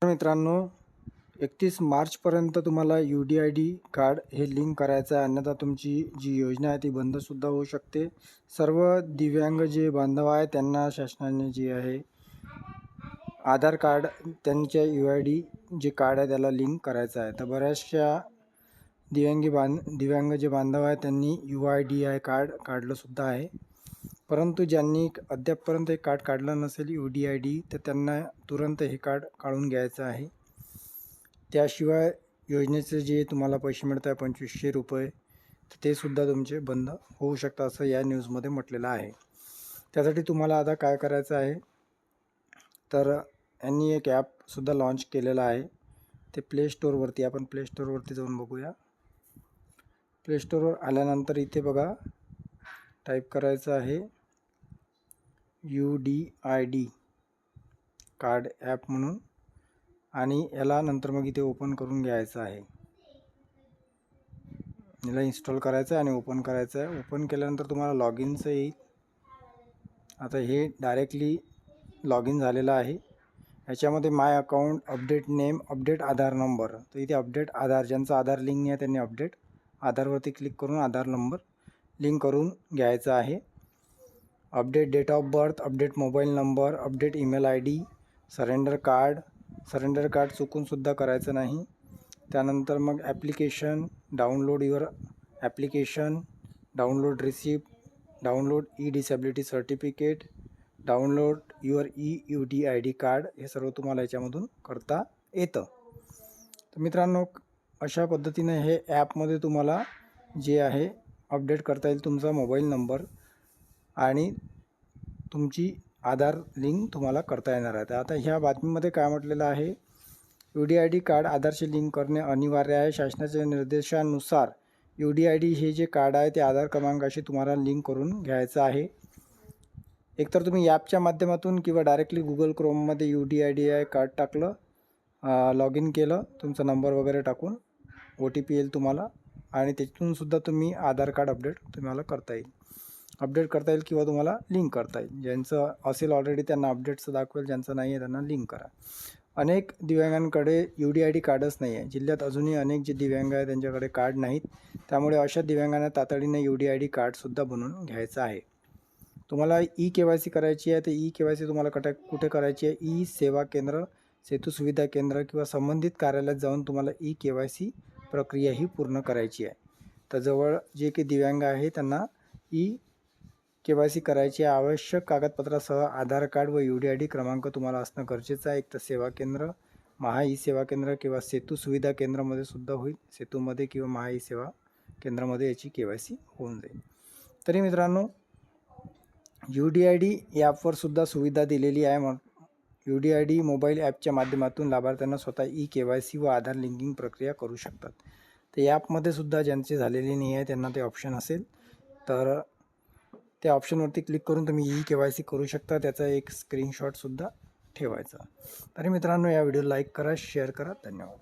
मित्रांनो, 31 मार्चपर्यंत तुम्हाला UDID कार्ड हे लिंक करायचं आहे, अन्यथा तुमची जी योजना आहे ती बंदसुद्धा होऊ शकते. सर्व दिव्यांग जे बांधव आहे त्यांना शासनाने जे आहे आधार कार्ड त्यांच्या UID जे कार्ड आहे त्याला लिंक करायचं आहे. तर बऱ्याचशा दिव्यांग जे बांधव आहे त्यांनी UIDI कार्ड काढलंसुद्धा आहे, परंतु ज्यांनी अद्यापपर्यंत हे कार्ड काढलं नसेल UDID, तर त्यांना तुरंत हे कार्ड काढून घ्यायचं आहे. त्याशिवाय योजनेचे जे तुम्हाला पैसे मिळत आहे 2500 रुपये, तर ते सुद्धा तुमचे बंद होऊ शकतात असं या न्यूजमध्ये म्हटलेलं आहे. त्यासाठी तुम्हाला आता काय करायचं आहे, तर यांनी एक ॲपसुद्धा लॉन्च केलेलं आहे. ते प्ले स्टोअरवरती, आपण प्ले स्टोअरवरती जाऊन बघूया. प्ले स्टोअरवर आल्यानंतर इथे बघा टाईप करायचं आहे UDID कार्ड ॲप म्हणून, आणि याला नंतर मग इथे ओपन करून घ्यायचं आहे. याला इन्स्टॉल करायचं आहे आणि ओपन करायचं आहे. ओपन केल्यानंतर तुम्हाला लॉग इनचं येईल. आता हे डायरेक्टली लॉग इन झालेलं आहे. याच्यामध्ये माय अकाउंट, अपडेट नेम, अपडेट आधार नंबर, तर इथे अपडेट आधार, ज्यांचं आधार लिंक नाही आहे त्यांनी अपडेट आधारवरती क्लिक करून आधार नंबर लिंक करून घ्यायचा आहे. Update date of birth, update mobile number, update email ID, surrender card चुकूनसुद्धा करायचं नाही. त्यानंतर मग application, download your application, download receipt, download disability certificate, download your UDID card, हे सर्व तुम्हाला याच्यामधून करता येतं. तर मित्रांनो, अशा पद्धतीने हे ॲपमध्ये तुम्हाला जे आहे अपडेट करता येईल तुमचा मोबाईल नंबर आणि तुमची आधार लिंक तुम्हाला करता येणार आहे. तर आता ह्या बातमीमध्ये काय म्हटलेलं आहे, UDID कार्ड आधारशी लिंक करणे अनिवार्य आहे. शासनाच्या निर्देशानुसार UDID हे जे कार्ड आहे ते आधार क्रमांकाशी तुम्हाला लिंक करून घ्यायचं आहे. एकतर तुम्ही ॲपच्या माध्यमातून किंवा डायरेक्टली गुगल क्रोममध्ये UDID कार्ड टाकलं, लॉग इन केलं, तुमचा नंबर वगैरे टाकून OTP येईल तुम्हाला, आणि त्यातूनसुद्धा तुम्ही आधार कार्ड तुम्हाला करता येईल किंवा तुम्हाला लिंक करता येईल. ज्यांचं असेल ऑलरेडी त्यांना अपडेटचं दाखवेल, ज्यांचं नाही आहे त्यांना लिंक करा. अनेक दिव्यांगांकडे UDID कार्डच नाही आहे. जिल्ह्यात अजूनही अनेक जे दिव्यांग आहे त्यांच्याकडे कार्ड नाहीत. त्यामुळे अशा दिव्यांगांना तातडीने UDID कार्डसुद्धा बनवून घ्यायचं आहे. तुम्हाला KYC करायची आहे, तर KYC तुम्हाला कुठे करायची आहे, सेवा केंद्र, सेतू सुविधा केंद्र किंवा संबंधित कार्यालयात जाऊन तुम्हाला KYC प्रक्रिया ही पूर्ण करायची आहे. तर जवळ जे काही दिव्यांग आहे त्यांना KYC करायची आहे. आवश्यक कागदपत्रासह आधार कार्ड व UDID क्रमांक तुम्हाला असणं गरजेचं आहे. एक तर सेवा केंद्र, महा सेवा केंद्र किंवा सेतू सुविधा केंद्रामध्ये सुद्धा होईल. सेतूमध्ये किंवा महा सेवा केंद्रामध्ये याची KYC होऊन जाईल. तरी मित्रांनो, UDID ॲपवर सुद्धा सुविधा दिलेली आहे. UDID मोबाईल ॲपच्या माध्यमातून लाभार्थ्यांना स्वतः KYC व आधार लिंकिंग प्रक्रिया करू शकतात. तर ॲपमध्ये सुद्धा ज्यांचे झालेले नाही आहे त्यांना ते ऑप्शन असेल, तर त्या ऑप्शनवरती क्लिक करून तुम्ही KYC करू शकता. त्याचा एक स्क्रीनशॉटसुद्धा ठेवायचा. तरी मित्रांनो, या व्हिडिओ लाईक करा, शेअर करा. धन्यवाद.